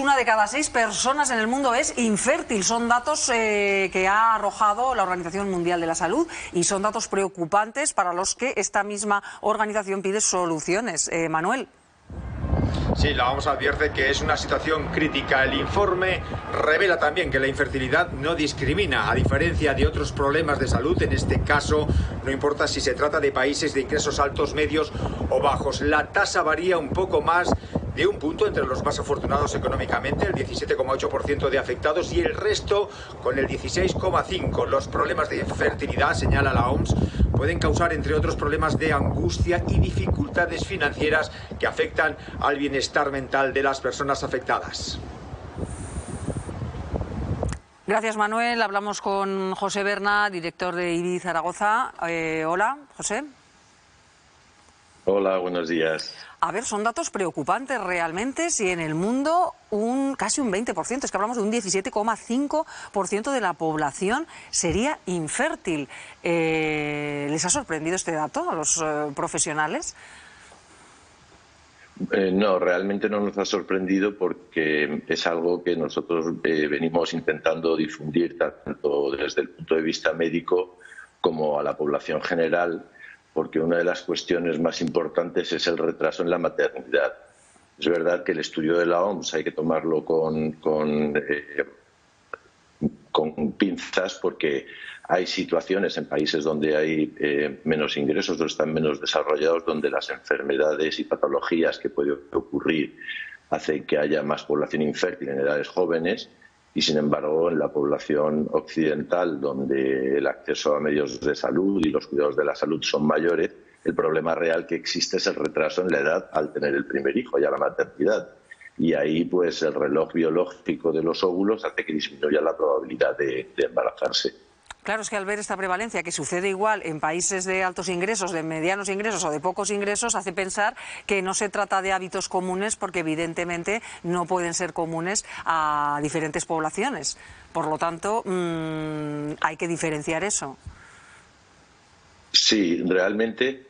Una de cada 6 personas en el mundo es infértil. Son datos que ha arrojado la Organización Mundial de la Salud y son datos preocupantes para los que esta misma organización pide soluciones. Manuel. Sí, la OMS advierte que es una situación crítica. El informe revela también que la infertilidad no discrimina, a diferencia de otros problemas de salud. En este caso, no importa si se trata de países de ingresos altos, medios o bajos. La tasa varía un poco más de un punto entre los más afortunados económicamente, el 17,8% de afectados, y el resto con el 16,5%. Los problemas de infertilidad, señala la OMS, pueden causar, entre otros, problemas de angustia y dificultades financieras que afectan al bienestar mental de las personas afectadas. Gracias, Manuel. Hablamos con José Berna, director de IBI Zaragoza. Hola, José. Hola, buenos días. A ver, son datos preocupantes realmente si en el mundo casi un 20%, es que hablamos de un 17,5% de la población sería infértil. ¿Les ha sorprendido este dato a los profesionales? No, realmente no nos ha sorprendido porque es algo que nosotros venimos intentando difundir tanto desde el punto de vista médico como a la población general, porque una de las cuestiones más importantes es el retraso en la maternidad. Es verdad que el estudio de la OMS hay que tomarlo con pinzas, porque hay situaciones en países donde hay menos ingresos o están menos desarrollados, donde las enfermedades y patologías que pueden ocurrir hacen que haya más población infértil en edades jóvenes. Y, sin embargo, en la población occidental, donde el acceso a medios de salud y los cuidados de la salud son mayores, el problema real que existe es el retraso en la edad al tener el primer hijo y a la maternidad. Y ahí, pues, el reloj biológico de los óvulos hace que disminuya la probabilidad de embarazarse. Claro, es que al ver esta prevalencia que sucede igual en países de altos ingresos, de medianos ingresos o de pocos ingresos, hace pensar que no se trata de hábitos comunes, porque evidentemente no pueden ser comunes a diferentes poblaciones. Por lo tanto, hay que diferenciar eso. Sí, realmente,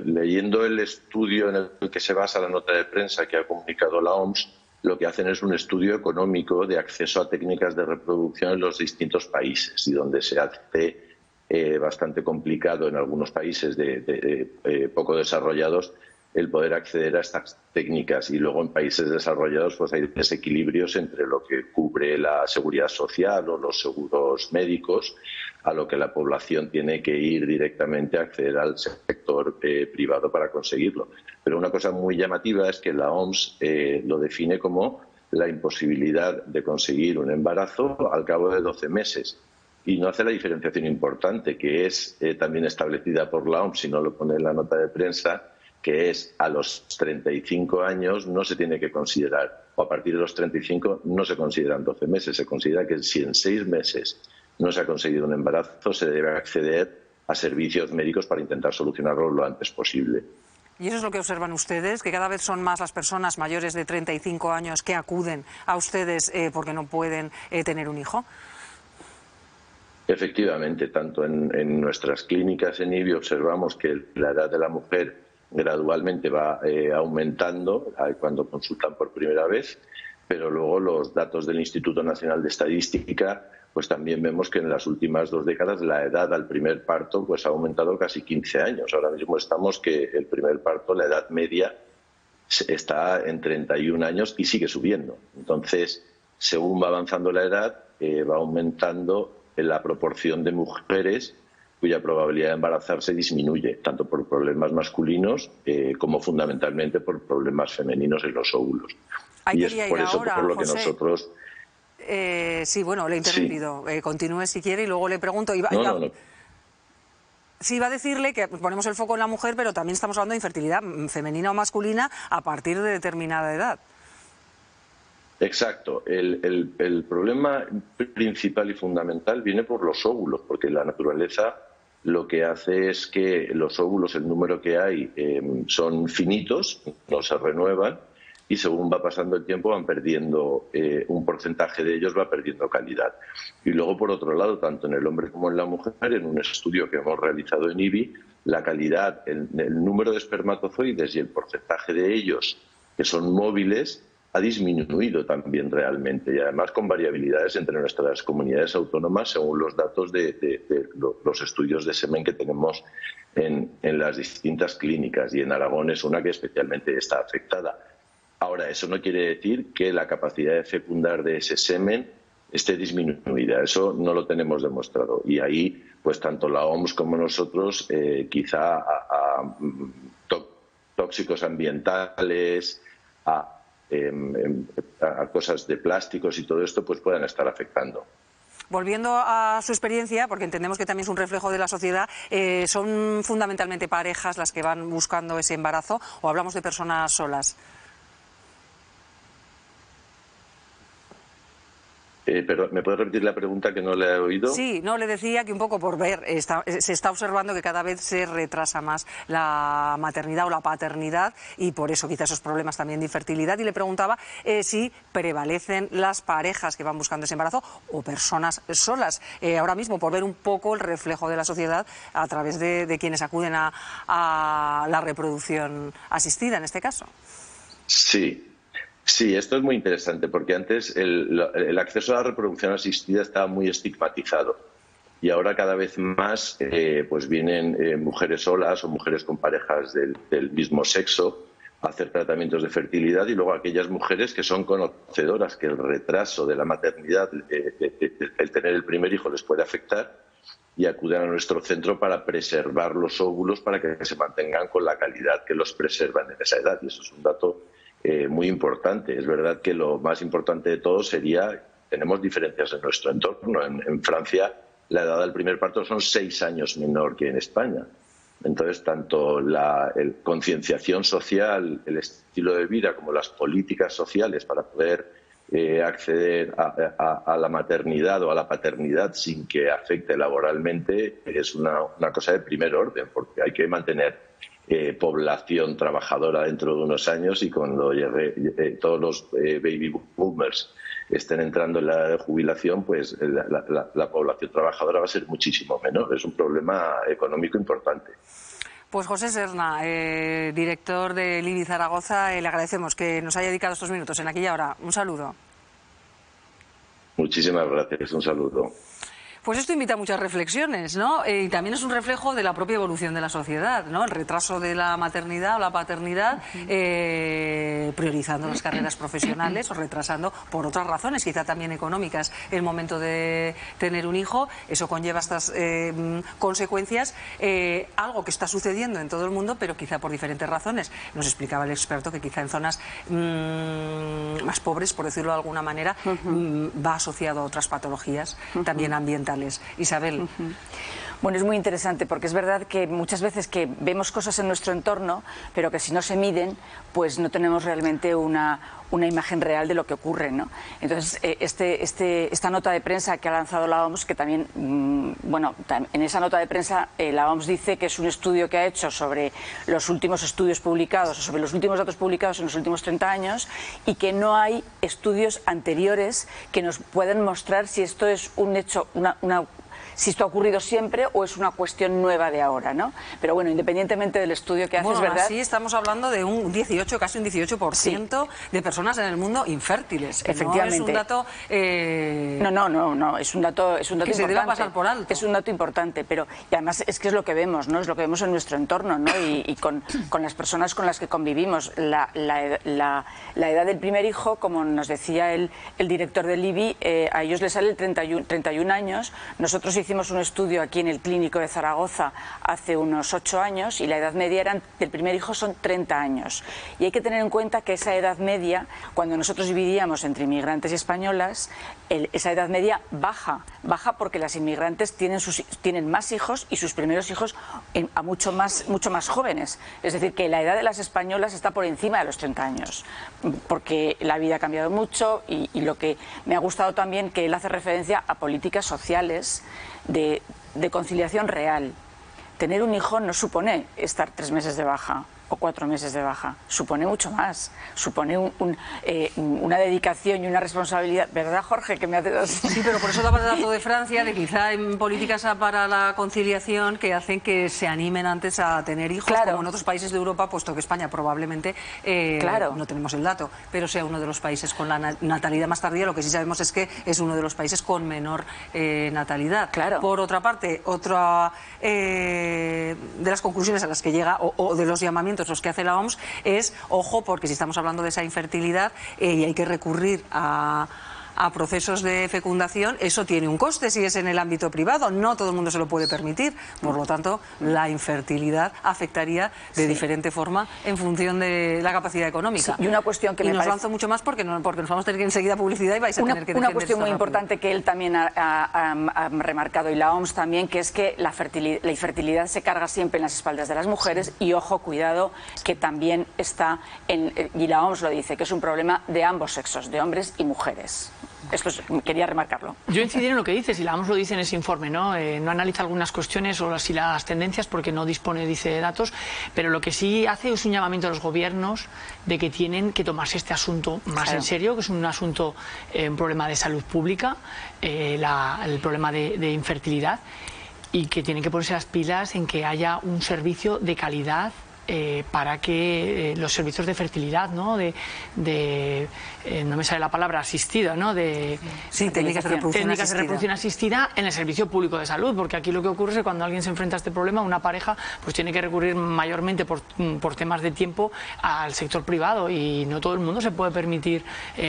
leyendo el estudio en el que se basa la nota de prensa que ha comunicado la OMS, lo que hacen es un estudio económico de acceso a técnicas de reproducción en los distintos países, y donde se hace bastante complicado en algunos países poco desarrollados el poder acceder a estas técnicas, y luego en países desarrollados pues hay desequilibrios entre lo que cubre la seguridad social o los seguros médicos, a lo que la población tiene que ir directamente a acceder al sector privado para conseguirlo. Pero una cosa muy llamativa es que la OMS lo define como la imposibilidad de conseguir un embarazo al cabo de 12 meses. Y no hace la diferenciación importante, que es también establecida por la OMS, si no lo pone en la nota de prensa, que es a los 35 años no se tiene que considerar, o a partir de los 35 no se consideran 12 meses, se considera que si en 6 meses no se ha conseguido un embarazo, se debe acceder a servicios médicos para intentar solucionarlo lo antes posible. ¿Y eso es lo que observan ustedes, que cada vez son más las personas mayores de 35 años que acuden a ustedes porque no pueden tener un hijo? Efectivamente, tanto en nuestras clínicas en IBI observamos que la edad de la mujer gradualmente va aumentando cuando consultan por primera vez, pero luego los datos del Instituto Nacional de Estadística, pues también vemos que en las últimas 2 décadas la edad al primer parto pues ha aumentado casi 15 años. Ahora mismo estamos que el primer parto, la edad media, está en 31 años y sigue subiendo. Entonces, según va avanzando la edad, va aumentando la proporción de mujeres cuya probabilidad de embarazarse disminuye, tanto por problemas masculinos como fundamentalmente por problemas femeninos en los óvulos. Ahí y es por eso ahora, por lo José, que nosotros... sí, bueno, le he interrumpido. Sí. Continúe si quiere y luego le pregunto. No. Sí, iba a decirle que ponemos el foco en la mujer, pero también estamos hablando de infertilidad femenina o masculina a partir de determinada edad. Exacto. El problema principal y fundamental viene por los óvulos, porque la naturaleza lo que hace es que los óvulos, el número que hay, son finitos, no se renuevan, y según va pasando el tiempo van perdiendo, un porcentaje de ellos va perdiendo calidad. Y luego, por otro lado, tanto en el hombre como en la mujer, en un estudio que hemos realizado en IBI, la calidad, el número de espermatozoides y el porcentaje de ellos que son móviles ha disminuido también realmente, y además con variabilidades entre nuestras comunidades autónomas según los datos de los estudios de semen que tenemos en las distintas clínicas, y en Aragón es una que especialmente está afectada. Ahora, eso no quiere decir que la capacidad de fecundar de ese semen esté disminuida. Eso no lo tenemos demostrado. Y ahí, pues tanto la OMS como nosotros, quizá a tóxicos ambientales, a cosas de plásticos y todo esto, pues puedan estar afectando. Volviendo a su experiencia, porque entendemos que también es un reflejo de la sociedad, ¿son fundamentalmente parejas las que van buscando ese embarazo o hablamos de personas solas? Pero, ¿me puede repetir la pregunta que no le he oído? Sí, no, le decía que un poco por ver, se está observando que cada vez se retrasa más la maternidad o la paternidad y por eso quizás esos problemas también de infertilidad. Y le preguntaba si prevalecen las parejas que van buscando ese embarazo o personas solas. Ahora mismo, por ver un poco el reflejo de la sociedad a través de quienes acuden a la reproducción asistida, en este caso. Sí, esto es muy interesante porque antes el acceso a la reproducción asistida estaba muy estigmatizado y ahora cada vez más pues vienen mujeres solas o mujeres con parejas del mismo sexo a hacer tratamientos de fertilidad, y luego aquellas mujeres que son conocedoras que el retraso de la maternidad, el tener el primer hijo, les puede afectar y acuden a nuestro centro para preservar los óvulos para que se mantengan con la calidad que los preservan en esa edad, y eso es un dato muy importante. Es verdad que lo más importante de todo sería, tenemos diferencias en nuestro entorno. En Francia la edad del primer parto son 6 años menor que en España. Entonces, tanto la concienciación social, el estilo de vida, como las políticas sociales para poder acceder a la maternidad o a la paternidad sin que afecte laboralmente es una cosa de primer orden, porque hay que mantener población trabajadora dentro de unos años, y cuando todos los baby boomers estén entrando en la edad de jubilación, pues la población trabajadora va a ser muchísimo menor. Es un problema económico importante. Pues José Serna, director de LIBI Zaragoza, le agradecemos que nos haya dedicado estos minutos en Aquí y Ahora. Un saludo. Muchísimas gracias, un saludo. Pues esto invita a muchas reflexiones, ¿no? Y también es un reflejo de la propia evolución de la sociedad, ¿no? El retraso de la maternidad o la paternidad, priorizando las carreras profesionales o retrasando por otras razones, quizá también económicas, el momento de tener un hijo. Eso conlleva estas consecuencias, algo que está sucediendo en todo el mundo, pero quizá por diferentes razones. Nos explicaba el experto que quizá en zonas más pobres, por decirlo de alguna manera, va asociado a otras patologías, también ambientales. Isabel. Bueno, es muy interesante porque es verdad que muchas veces que vemos cosas en nuestro entorno, pero que si no se miden, pues no tenemos realmente una imagen real de lo que ocurre, ¿no? Entonces, esta nota de prensa que ha lanzado la OMS, que también, bueno, en esa nota de prensa la OMS dice que es un estudio que ha hecho sobre los últimos estudios publicados, o sobre los últimos datos publicados en los últimos 30 años, y que no hay estudios anteriores que nos puedan mostrar si esto es un hecho, si esto ha ocurrido siempre o es una cuestión nueva de ahora, ¿no? Pero bueno, independientemente del estudio que hace, bueno, es verdad. Sí, estamos hablando de un 18, casi un 18% sí, de personas en el mundo infértiles. Efectivamente. No es un dato... No, es un dato que importante. Se debe pasar por alto. Es un dato importante, pero y además es que es lo que vemos, ¿no? Es lo que vemos en nuestro entorno, ¿no? Y con las personas con las que convivimos. La edad del primer hijo, como nos decía el director del IBI, a ellos les sale el 31 años. Nosotros hicimos un estudio aquí en el Clínico de Zaragoza hace unos 8 años y la edad media del primer hijo son 30 años. Y hay que tener en cuenta que esa edad media, cuando nosotros dividíamos entre inmigrantes y españolas, esa edad media baja porque las inmigrantes tienen más hijos y sus primeros hijos a mucho más jóvenes. Es decir, que la edad de las españolas está por encima de los 30 años, porque la vida ha cambiado mucho y lo que me ha gustado también que él hace referencia a políticas sociales de conciliación real. Tener un hijo no supone estar 3 meses de baja. o 4 meses de baja. Supone mucho más. Supone una dedicación y una responsabilidad. ¿Verdad, Jorge? Que me hace así. Sí, pero por eso daba el dato de Francia, de quizá en políticas para la conciliación que hacen que se animen antes a tener hijos, Claro. como en otros países de Europa, puesto que España probablemente, Claro. no tenemos el dato, pero sea uno de los países con la natalidad más tardía. Lo que sí sabemos es que es uno de los países con menor natalidad. Claro. Por otra parte, otra de las conclusiones a las que llega, o de los llamamientos los que hace la OMS, es, ojo, porque si estamos hablando de esa infertilidad y hay que recurrir a procesos de fecundación, eso tiene un coste si es en el ámbito privado, no todo el mundo se lo puede permitir, por lo tanto la infertilidad afectaría de diferente forma en función de la capacidad económica. Sí, y una cuestión que y me nos parece... lanzo mucho más porque nos vamos a tener que ir enseguida a publicidad y vais a tener que Una defender cuestión esto muy rápido. importante que él también ha remarcado, y la OMS también, que es que la infertilidad se carga siempre en las espaldas de las mujeres, y ojo, cuidado, que también está y la OMS lo dice, que es un problema de ambos sexos, de hombres y mujeres. Esto quería remarcarlo. Yo incidiré en lo que dices, y la OMS lo dice en ese informe, ¿no? No analiza algunas cuestiones o las tendencias porque no dispone, dice, de datos, pero lo que sí hace es un llamamiento a los gobiernos de que tienen que tomarse este asunto más en serio, que es un asunto, un problema de salud pública, el problema de infertilidad, y que tienen que ponerse las pilas en que haya un servicio de calidad para que los servicios de fertilidad, ¿no? No me sale la palabra, asistida, ¿no? Sí, técnicas de reproducción asistida en el servicio público de salud, porque aquí lo que ocurre es que cuando alguien se enfrenta a este problema, una pareja pues tiene que recurrir mayormente por temas de tiempo al sector privado, y no todo el mundo se puede permitir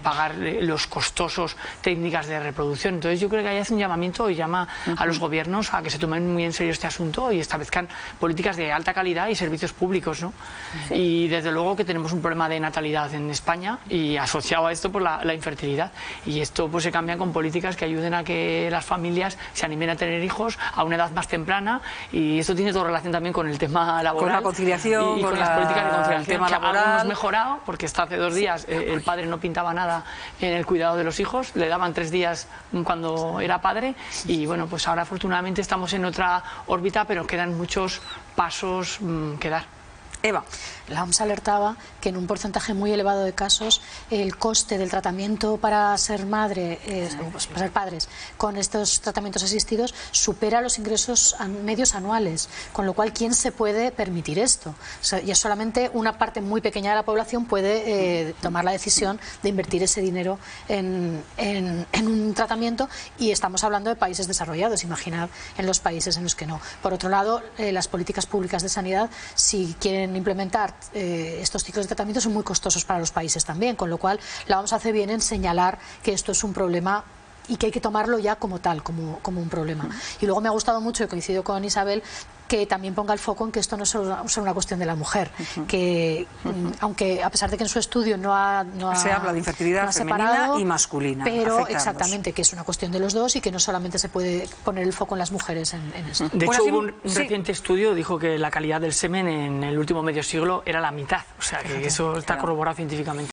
pagar los costosos técnicas de reproducción. Entonces yo creo que ahí hace un llamamiento y llama a los gobiernos a que se tomen muy en serio este asunto y establezcan políticas de alta calidad y servicios públicos, ¿no? Sí. Y desde luego que tenemos un problema de natalidad en España, y asociado a esto pues la infertilidad, y esto pues se cambia con políticas que ayuden a que las familias se animen a tener hijos a una edad más temprana, y esto tiene toda relación también con el tema laboral, con la conciliación y con las políticas de conciliación, tema que laboral. algo hemos mejorado, porque hasta hace 2 días el padre no pintaba nada en el cuidado de los hijos, le daban 3 días cuando era padre, y bueno, pues ahora afortunadamente estamos en otra órbita, pero quedan muchos pasos que dar. Eva. La OMS alertaba que en un porcentaje muy elevado de casos el coste del tratamiento para ser madre, para ser padres, con estos tratamientos asistidos supera los ingresos medios anuales, con lo cual ¿quién se puede permitir esto? O sea, y es solamente una parte muy pequeña de la población puede tomar la decisión de invertir ese dinero en un tratamiento, y estamos hablando de países desarrollados, imaginad en los países en los que no. Por otro lado, las políticas públicas de sanidad, si quieren implementar estos ciclos de tratamiento, son muy costosos para los países también, con lo cual la OMS hace bien en señalar que esto es un problema y que hay que tomarlo ya como tal, como un problema. Y luego me ha gustado mucho, y coincido con Isabel, que también ponga el foco en que esto no es solo una cuestión de la mujer, que aunque a pesar de que en su estudio no se habla de infertilidad femenina y masculina, pero exactamente que es una cuestión de los dos, y que no solamente se puede poner el foco en las mujeres en esto. De hecho, hubo un reciente estudio dijo que la calidad del semen en el último medio siglo era la mitad, o sea que eso está corroborado científicamente.